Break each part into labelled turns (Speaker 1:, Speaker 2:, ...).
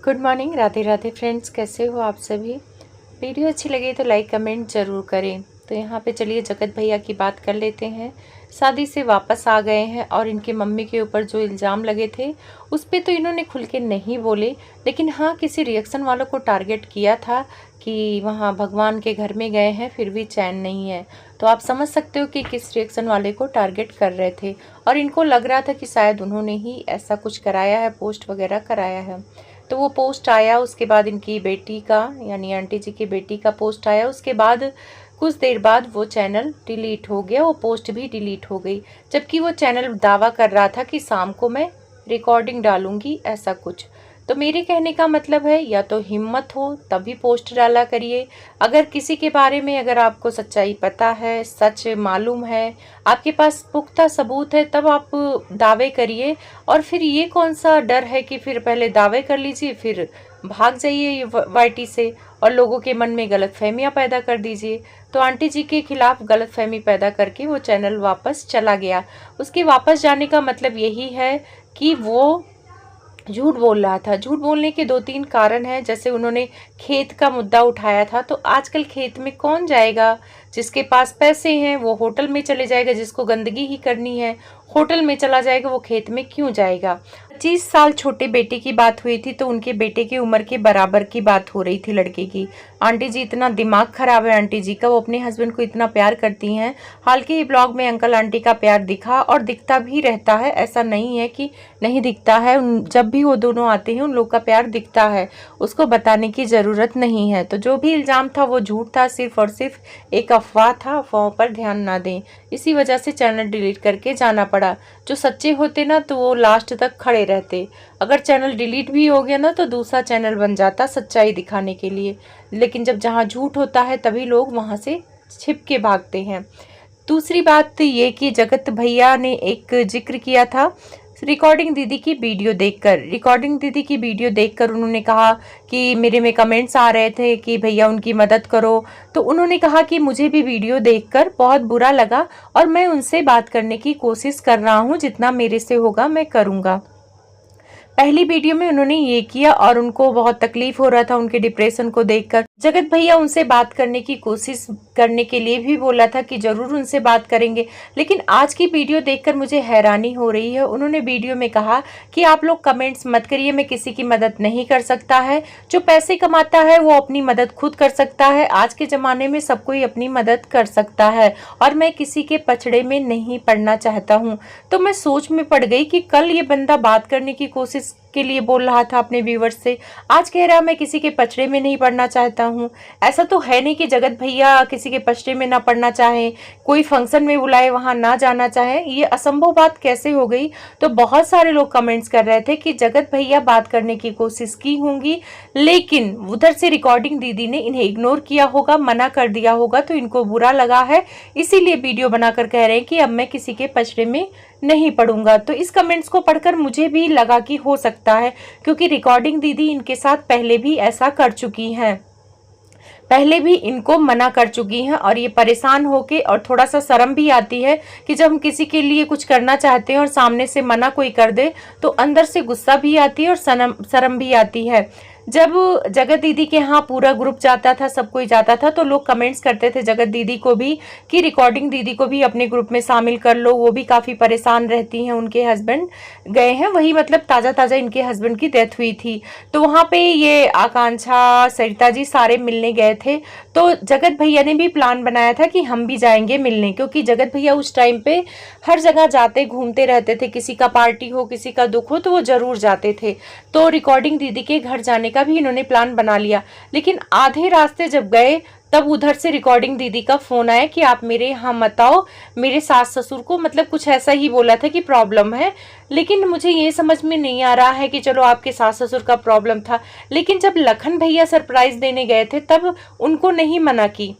Speaker 1: Good morning, Radhe Radhe friends. कैसे हो आप सभी। वीडियो अच्छी लगे तो लाइक कमेंट ज़रूर करें। तो यहाँ पे चलिए जगत भैया की बात कर लेते हैं। शादी से वापस आ गए हैं और इनके मम्मी के ऊपर जो इल्ज़ाम लगे थे उस पर तो इन्होंने खुल के नहीं बोले, लेकिन हाँ किसी रिएक्शन वालों को टारगेट किया था कि वहाँ भगवान के घर में गए हैं फिर भी चैन नहीं है। तो आप समझ सकते हो कि किस रिएक्शन वाले को टारगेट कर रहे थे और इनको लग रहा था कि शायद उन्होंने ही ऐसा कुछ कराया है, पोस्ट वगैरह कराया है। तो वो पोस्ट आया, उसके बाद इनकी बेटी का यानी आंटी जी की बेटी का पोस्ट आया। उसके बाद कुछ देर बाद वो चैनल डिलीट हो गया, वो पोस्ट भी डिलीट हो गई, जबकि वो चैनल दावा कर रहा था कि शाम को मैं रिकॉर्डिंग डालूंगी, ऐसा कुछ। तो मेरे कहने का मतलब है या तो हिम्मत हो तभी पोस्ट डाला करिए। अगर किसी के बारे में अगर आपको सच्चाई पता है, सच मालूम है, आपके पास पुख्ता सबूत है, तब आप दावे करिए। और फिर ये कौन सा डर है कि फिर पहले दावे कर लीजिए फिर भाग जाइए वाईटी से और लोगों के मन में गलतफहमियां पैदा कर दीजिए। तो आंटी जी के खिलाफ गलतफहमी पैदा करके वो चैनल वापस चला गया। उसके वापस जाने का मतलब यही है कि वो झूठ बोल रहा था। झूठ बोलने के दो तीन कारण हैं। जैसे उन्होंने खेत का मुद्दा उठाया था, तो आजकल खेत में कौन जाएगा? जिसके पास पैसे हैं वो होटल में चले जाएगा, जिसको गंदगी ही करनी है होटल में चला जाएगा, वो खेत में क्यों जाएगा? 25 साल छोटे बेटे की बात हुई थी, तो उनके बेटे की उम्र के बराबर की बात हो रही थी लड़के की। आंटी जी, इतना दिमाग खराब है आंटी जी का, वो अपने हस्बैंड को इतना प्यार करती हैं। हाल के ही ब्लॉग में अंकल आंटी का प्यार दिखा और दिखता भी रहता है, ऐसा नहीं है कि नहीं दिखता है। जब भी वो दोनों आते हैं उन लोग का प्यार दिखता है, उसको बताने की ज़रूरत नहीं है। तो जो भी इल्ज़ाम था वो झूठ था, सिर्फ और सिर्फ एक अफवाह था। अफवाहों पर ध्यान ना दें, इसी वजह से चैनल डिलीट करके जाना पड़ा। जो सच्चे होते ना तो वो लास्ट तक खड़े रहते। अगर चैनल डिलीट भी हो गया ना तो दूसरा चैनल बन जाता सच्चाई दिखाने के लिए। लेकिन जब जहाँ झूठ होता है तभी लोग वहाँ से छिप के भागते हैं। दूसरी बात ये कि जगत भैया ने एक जिक्र किया था रिकॉर्डिंग दीदी की वीडियो देखकर। रिकॉर्डिंग दीदी की वीडियो देखकर उन्होंने कहा कि मेरे में कमेंट्स आ रहे थे कि भैया उनकी मदद करो। तो उन्होंने कहा कि मुझे भी वीडियो देखकर बहुत बुरा लगा और मैं उनसे बात करने की कोशिश कर रहा हूँ, जितना मेरे से होगा मैं करूँगा। पहली वीडियो में उन्होंने ये किया और उनको बहुत तकलीफ हो रहा था उनके डिप्रेशन को देखकर। जगत भैया उनसे बात करने की कोशिश करने के लिए भी बोला था कि जरूर उनसे बात करेंगे, लेकिन आज की वीडियो देखकर मुझे हैरानी हो रही है। उन्होंने वीडियो में कहा कि आप लोग कमेंट्स मत करिए, मैं किसी की मदद नहीं कर सकता है। जो पैसे कमाता है वो अपनी मदद खुद कर सकता है। आज के ज़माने में सब कोई अपनी मदद कर सकता है और मैं किसी के पछड़े में नहीं पड़ना चाहता हूँ। तो मैं सोच में पड़ गई कि कल ये बंदा बात करने की कोशिश के लिए बोल रहा था अपने व्यूवर्स से, आज कह रहा मैं किसी के पछड़े में नहीं पड़ना चाहता हूँ। ऐसा तो है नहीं कि जगत भैया किसी के पछड़े में ना पड़ना चाहे, कोई फंक्शन में बुलाए वहां ना जाना चाहे, ये असंभव बात कैसे हो गई? तो बहुत सारे लोग कमेंट्स कर रहे थे कि जगत भैया बात करने की कोशिश की होंगी, लेकिन उधर से रिकॉर्डिंग दीदी ने इन्हें इग्नोर किया होगा, मना कर दिया होगा, तो इनको बुरा लगा है, इसीलिए वीडियो बनाकर कह रहे हैं कि अब मैं किसी के पछड़े में नहीं पढ़ूंगा। तो इस कमेंट्स को पढ़कर मुझे भी लगा कि हो सकता है, क्योंकि रिकॉर्डिंग दीदी इनके साथ पहले भी ऐसा कर चुकी हैं, पहले भी इनको मना कर चुकी हैं और ये परेशान होके, और थोड़ा सा शर्म भी आती है कि जब हम किसी के लिए कुछ करना चाहते हैं और सामने से मना कोई कर दे तो अंदर से गुस्सा भी आती है और शर्म भी आती है। जब जगत दीदी के यहाँ पूरा ग्रुप जाता था, सब कोई जाता था, तो लोग कमेंट्स करते थे जगत दीदी को भी कि रिकॉर्डिंग दीदी को भी अपने ग्रुप में शामिल कर लो, वो भी काफ़ी परेशान रहती हैं, उनके हस्बैंड गए हैं, वही मतलब ताज़ा ताज़ा इनके हस्बैंड की डेथ हुई थी। तो वहाँ पे ये आकांक्षा, सरिता जी सारे मिलने गए थे। तो जगत भैया ने भी प्लान बनाया था कि हम भी जाएंगे मिलने, क्योंकि जगत भैया उस टाइम पे हर जगह जाते घूमते रहते थे, किसी का पार्टी हो, किसी का दुख हो तो वो जरूर जाते थे। तो रिकॉर्डिंग दीदी के घर जाने का भी इन्होंने प्लान बना लिया, लेकिन आधे रास्ते जब गए तब उधर से रिकॉर्डिंग दीदी का फोन आया कि आप मेरे यहाँ मत आओ, मेरे सास ससुर को, मतलब कुछ ऐसा ही बोला था कि प्रॉब्लम है। लेकिन मुझे ये समझ में नहीं आ रहा है कि चलो आपके सास ससुर का प्रॉब्लम था, लेकिन जब लखन भैया सरप्राइज देने गए थे तब उनको नहीं मना की।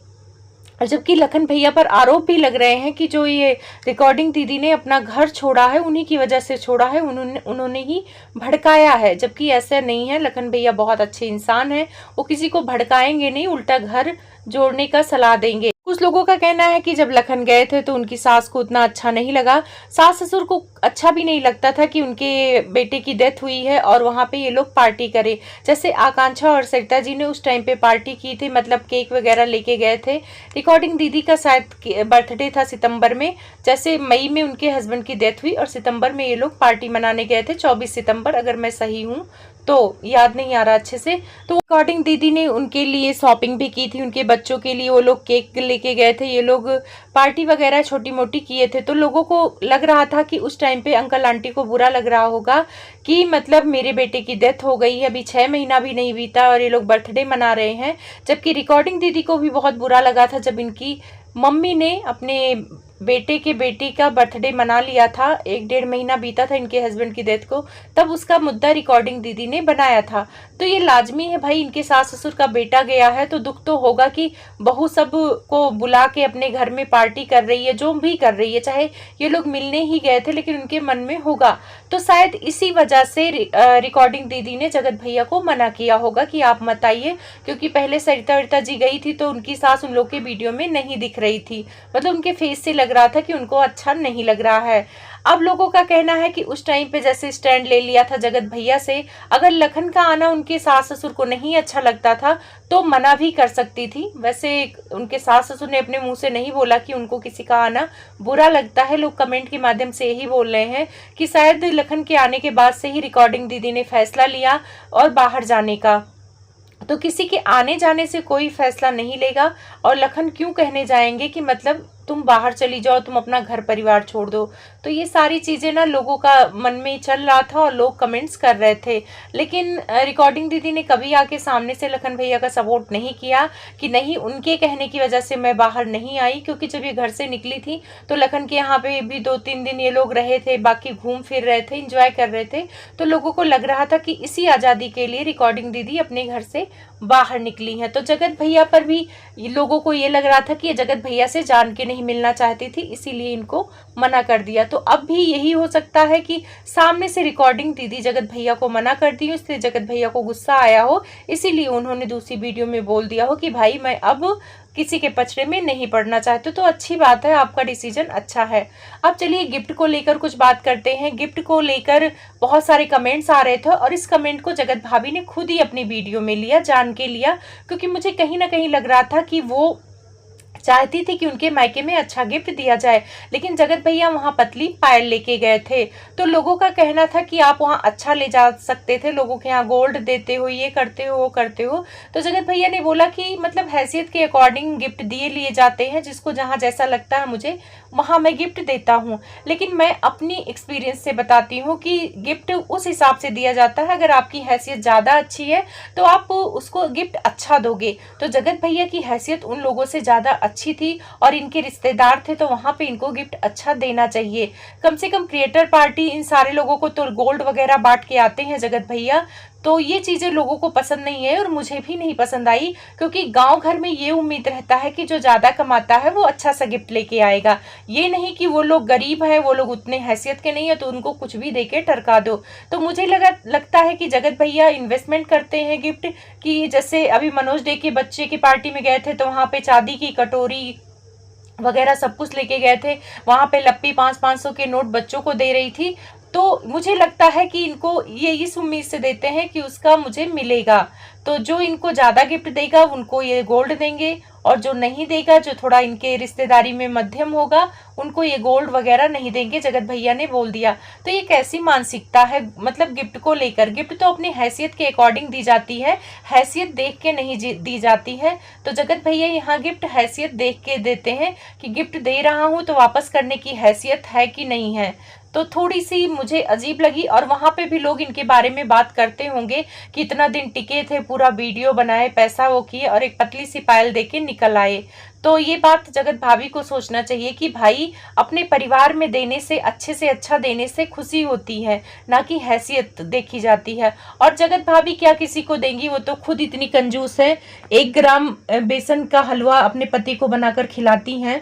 Speaker 1: और जबकि लखन भैया पर आरोप भी लग रहे हैं कि जो ये रिकॉर्डिंग दीदी ने अपना घर छोड़ा है उन्हीं की वजह से छोड़ा है, उन्होंने ही भड़काया है, जबकि ऐसा नहीं है। लखन भैया बहुत अच्छे इंसान हैं, वो किसी को भड़काएंगे नहीं, उल्टा घर जोड़ने का सलाह देंगे। कुछ लोगों का कहना है कि जब लखन गए थे तो उनकी सास को उतना अच्छा नहीं लगा, सास ससुर को अच्छा भी नहीं लगता था कि उनके बेटे की डेथ हुई है और वहाँ पे ये लोग पार्टी करें। जैसे आकांक्षा और सरिता जी ने उस टाइम पे पार्टी की थी, मतलब केक वगैरह लेके गए थे। रिकॉर्डिंग दीदी का शायद बर्थडे था सितंबर में, जैसे मई में उनके हस्बैंड की डेथ हुई और सितंबर में ये लोग पार्टी मनाने गए थे, 24 सितंबर अगर मैं सही हूँ तो, याद नहीं आ रहा अच्छे से। तो रिकॉर्डिंग दीदी ने उनके लिए शॉपिंग भी की थी, उनके बच्चों के लिए वो लोग केक लेके गए थे, ये लोग पार्टी वगैरह छोटी मोटी किए थे। तो लोगों को लग रहा था कि उस टाइम पे अंकल आंटी को बुरा लग रहा होगा कि मतलब मेरे बेटे की डेथ हो गई है, अभी 6 महीना भी नहीं बीता और ये लोग बर्थडे मना रहे हैं। जबकि रिकॉर्डिंग दीदी को भी बहुत बुरा लगा था जब इनकी मम्मी ने अपने बेटी का बर्थडे मना लिया था, 1-1.5 महीना बीता था इनके हस्बैंड की डेथ को, तब उसका मुद्दा रिकॉर्डिंग दीदी ने बनाया था। तो ये लाजमी है भाई, इनके सास ससुर का बेटा गया है तो दुख तो होगा कि बहू सब को बुला के अपने घर में पार्टी कर रही है, जो भी कर रही है, चाहे ये लोग मिलने ही गए थे लेकिन उनके मन में होगा। तो शायद इसी वजह से रिकॉर्डिंग दीदी ने जगत भैया को मना किया होगा कि आप मत आइए, क्योंकि पहले सरिता जी गई थी तो उनकी सास उन लोग के वीडियो में नहीं दिख रही थी, मतलब उनके फेस से लग रहा था कि उनको अच्छा नहीं लग रहा है। अब लोगों का कहना है कि उस टाइम पे जैसे स्टैंड ले लिया था जगत भैया से, अगर लखन का आना उनके सास ससुर को नहीं अच्छा लगता था तो मना भी कर सकती थी। वैसे उनके सास ससुर ने अपने मुंह से नहीं बोला कि उनको किसी का आना बुरा लगता है, लोग कमेंट के माध्यम से यही बोल रहे हैं कि शायद लखन के आने के बाद से ही रिकॉर्डिंग दीदी ने फैसला लिया और बाहर जाने का। तो किसी के आने जाने से कोई फैसला नहीं लेगा, और लखन क्यों कहने जाएंगे कि मतलब तुम बाहर चली जाओ, तुम अपना घर परिवार छोड़ दो। तो ये सारी चीज़ें ना लोगों का मन में चल रहा था और लोग कमेंट्स कर रहे थे, लेकिन रिकॉर्डिंग दीदी ने कभी आके सामने से लखन भैया का सपोर्ट नहीं किया कि नहीं उनके कहने की वजह से मैं बाहर नहीं आई, क्योंकि जब ये घर से निकली थी तो लखन के यहाँ पे भी 2-3 दिन ये लोग रहे थे, बाकी घूम फिर रहे थे, इंजॉय कर रहे थे। तो लोगों को लग रहा था कि इसी आज़ादी के लिए रिकॉर्डिंग दीदी अपने घर से बाहर निकली हैं। तो जगत भैया पर भी लोगों को ये लग रहा था कि ये जगत भैया से जान के नहीं मिलना चाहती थी, इसीलिए इनको मना कर दिया। तो अब भी यही हो सकता है कि सामने से रिकॉर्डिंग दीदी जगत भैया को मना कर दी हो, इसलिए जगत भैया को गुस्सा आया हो, इसीलिए उन्होंने दूसरी वीडियो में बोल दिया हो कि भाई मैं अब किसी के पचड़े में नहीं पड़ना चाहते। तो अच्छी बात है, आपका डिसीजन अच्छा है। अब चलिए गिफ्ट को लेकर कुछ बात करते हैं। गिफ्ट को लेकर बहुत सारे कमेंट्स आ रहे थे और इस कमेंट को जगत भाभी ने खुद ही अपनी वीडियो में लिया, जान के लिया, क्योंकि मुझे कहीं ना कहीं लग रहा था कि वो चाहती थी कि उनके मायके में अच्छा गिफ्ट दिया जाए, लेकिन जगत भैया वहाँ पतली पायल लेके गए थे। तो लोगों का कहना था कि आप वहाँ अच्छा ले जा सकते थे, लोगों के यहाँ गोल्ड देते हो, ये करते हो, वो करते हो। तो जगत भैया ने बोला कि मतलब हैसियत के अकॉर्डिंग गिफ्ट दिए लिए जाते हैं, जिसको जहाँ जैसा लगता है मुझे वहाँ मैं गिफ्ट देता हूँ। लेकिन मैं अपनी एक्सपीरियंस से बताती हूँ कि गिफ्ट उस हिसाब से दिया जाता है, अगर आपकी हैसियत ज़्यादा अच्छी है तो आप उसको गिफ्ट अच्छा दोगे। तो जगत भैया की हैसियत उन लोगों से ज़्यादा अच्छी थी और इनके रिश्तेदार थे, तो वहाँ पे इनको गिफ्ट अच्छा देना चाहिए। कम से कम क्रिएटर पार्टी इन सारे लोगों को तो गोल्ड वगैरह बांट के आते हैं जगत भैया, तो ये चीज़ें लोगों को पसंद नहीं है और मुझे भी नहीं पसंद आई, क्योंकि गांव घर में ये उम्मीद रहता है कि जो ज़्यादा कमाता है वो अच्छा सा गिफ्ट लेके आएगा, ये नहीं कि वो लोग गरीब हैं, वो लोग उतने हैसियत के नहीं है तो उनको कुछ भी दे के टरका दो। तो मुझे लगता है कि जगत भैया इन्वेस्टमेंट करते हैं गिफ्ट की। जैसे अभी मनोज डे के बच्चे की पार्टी में गए थे तो वहाँ पे चांदी की कटोरी वगैरह सब कुछ लेके गए थे, वहाँ पे लप्पी 500-500 के नोट बच्चों को दे रही थी। तो मुझे लगता है कि इनको ये इस उम्मीद से देते हैं कि उसका मुझे मिलेगा, तो जो इनको ज़्यादा गिफ्ट देगा उनको ये गोल्ड देंगे, और जो नहीं देगा, जो थोड़ा इनके रिश्तेदारी में मध्यम होगा, उनको ये गोल्ड वगैरह नहीं देंगे, जगत भैया ने बोल दिया। तो ये कैसी मानसिकता है, मतलब गिफ्ट को लेकर? गिफ्ट तो अपनी हैसियत के अकॉर्डिंग दी जाती है, हैसियत देख के नहीं दी जाती है। तो जगत भैया यहाँ गिफ्ट हैसियत देख के देते हैं कि गिफ्ट दे रहा हूँ तो वापस करने की हैसियत है कि नहीं है। तो थोड़ी सी मुझे अजीब लगी, और वहाँ पे भी लोग इनके बारे में बात करते होंगे कि इतना दिन टिके थे, पूरा वीडियो बनाए, पैसा वो किए और एक पतली सी पायल देके निकल आए। तो ये बात जगत भाभी को सोचना चाहिए कि भाई अपने परिवार में देने से अच्छा देने से खुशी होती है, ना कि हैसियत देखी जाती है। और जगत भाभी क्या किसी को देंगी, वो तो खुद इतनी कंजूस है, 1 ग्राम बेसन का हलवा अपने पति को बनाकर खिलाती हैं,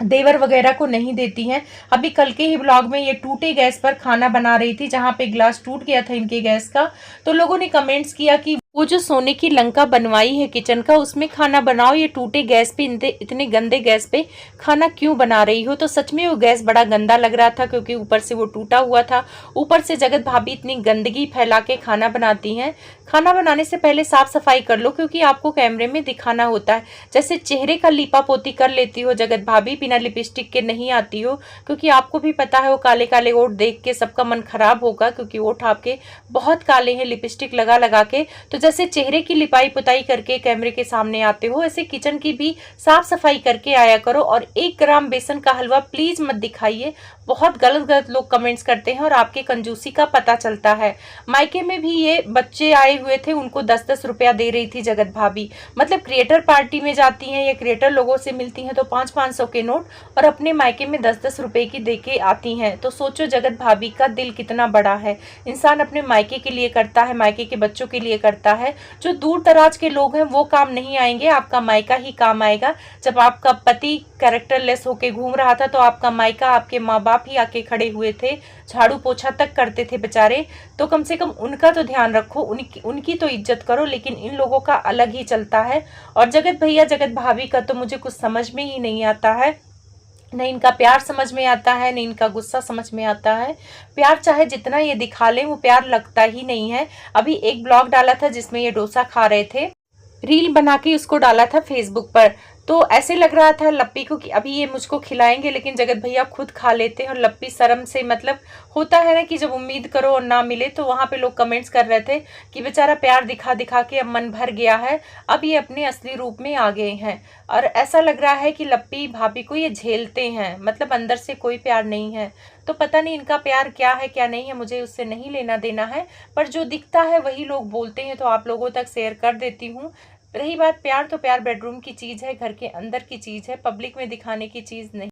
Speaker 1: देवर वगैरह को नहीं देती हैं। अभी कल के ही ब्लॉग में ये टूटे गैस पर खाना बना रही थी, जहाँ पे ग्लास टूट गया था इनके गैस का, तो लोगों ने कमेंट्स किया कि वो जो सोने की लंका बनवाई है किचन का, उसमें खाना बनाओ, ये टूटे गैस पे, इतने गंदे गैस पे खाना क्यों बना रही हो। तो सच में वो गैस बड़ा गंदा लग रहा था, क्योंकि ऊपर से वो टूटा हुआ था, ऊपर से जगत भाभी इतनी गंदगी फैला के खाना बनाती हैं। खाना बनाने से पहले साफ सफाई कर लो, क्योंकि आपको कैमरे में दिखाना होता है। जैसे चेहरे का लीपा पोती कर लेती हो जगत भाभी, बिना लिपस्टिक के नहीं आती हो, क्योंकि आपको भी पता है वो काले काले ओठ देख के सबका मन खराब होगा, क्योंकि ओठ आपके बहुत काले हैं लिपस्टिक लगा लगा के। तो जैसे चेहरे की लिपाई पुताई करके कैमरे के सामने आते हो, ऐसे किचन की भी साफ सफाई करके आया करो। और 1 ग्राम बेसन का हलवा प्लीज मत दिखाइए, बहुत गलत गलत लोग कमेंट्स करते हैं और आपके कंजूसी का पता चलता है। मायके में भी ये बच्चे आए हुए थे, उनको 10-10 रुपया दे रही थी जगत भाभी। मतलब क्रिएटर पार्टी में जाती हैं या क्रिएटर लोगों से मिलती हैं तो 500-500 के नोट, और अपने मायके में 10-10 रुपए की दे के आती हैं। तो सोचो जगत भाभी का दिल कितना बड़ा है। इंसान अपने मायके के लिए करता है, मायके के बच्चों के लिए करता है। जो दूर दराज के लोग हैं वो काम नहीं आएंगे, आपका मायका ही काम आएगा। जब आपका पति कैरेक्टरलेस होके घूम रहा था तो आपका मायका, आपके माँ बाप ही आके खड़े हुए थे, झाड़ू पोछा तक करते थे बेचारे। तो कम से कम उनका तो ध्यान रखो, उनकी तो इज्जत करो। लेकिन इन लोगों का अलग ही चलता है। और जगत भैया जगत भाभी का तो मुझे कुछ समझ में ही नहीं आता है। नहीं इनका प्यार समझ में आता है, नहीं इनका गुस्सा समझ में आता है। प्यार चाहे जितना ये दिखा लें, वो प्यार लगता ही नहीं है। अभी एक ब्लॉग डाला था जिसमें ये डोसा खा रहे थे, रील बना के उसको डाला था फेसबुक पर। तो ऐसे लग रहा था लप्पी को कि अभी ये मुझको खिलाएंगे, लेकिन जगत भैया खुद खा लेते हैं। और लप्पी शर्म से, मतलब होता है ना कि जब उम्मीद करो और ना मिले, तो वहां पे लोग कमेंट्स कर रहे थे कि बेचारा प्यार दिखा दिखा के अब मन भर गया है, अब ये अपने असली रूप में आ गए हैं। और ऐसा लग रहा है कि लप्पी भाभी को ये झेलते हैं, मतलब अंदर से कोई प्यार नहीं है। तो पता नहीं इनका प्यार क्या है क्या नहीं है, मुझे उससे नहीं लेना देना है। पर जो दिखता है वही लोग बोलते हैं, तो आप लोगों तक शेयर कर देती हूँ। रही बात प्यार, तो प्यार बेडरूम की चीज़ है, घर के अंदर की चीज़ है, पब्लिक में दिखाने की चीज़ नहीं।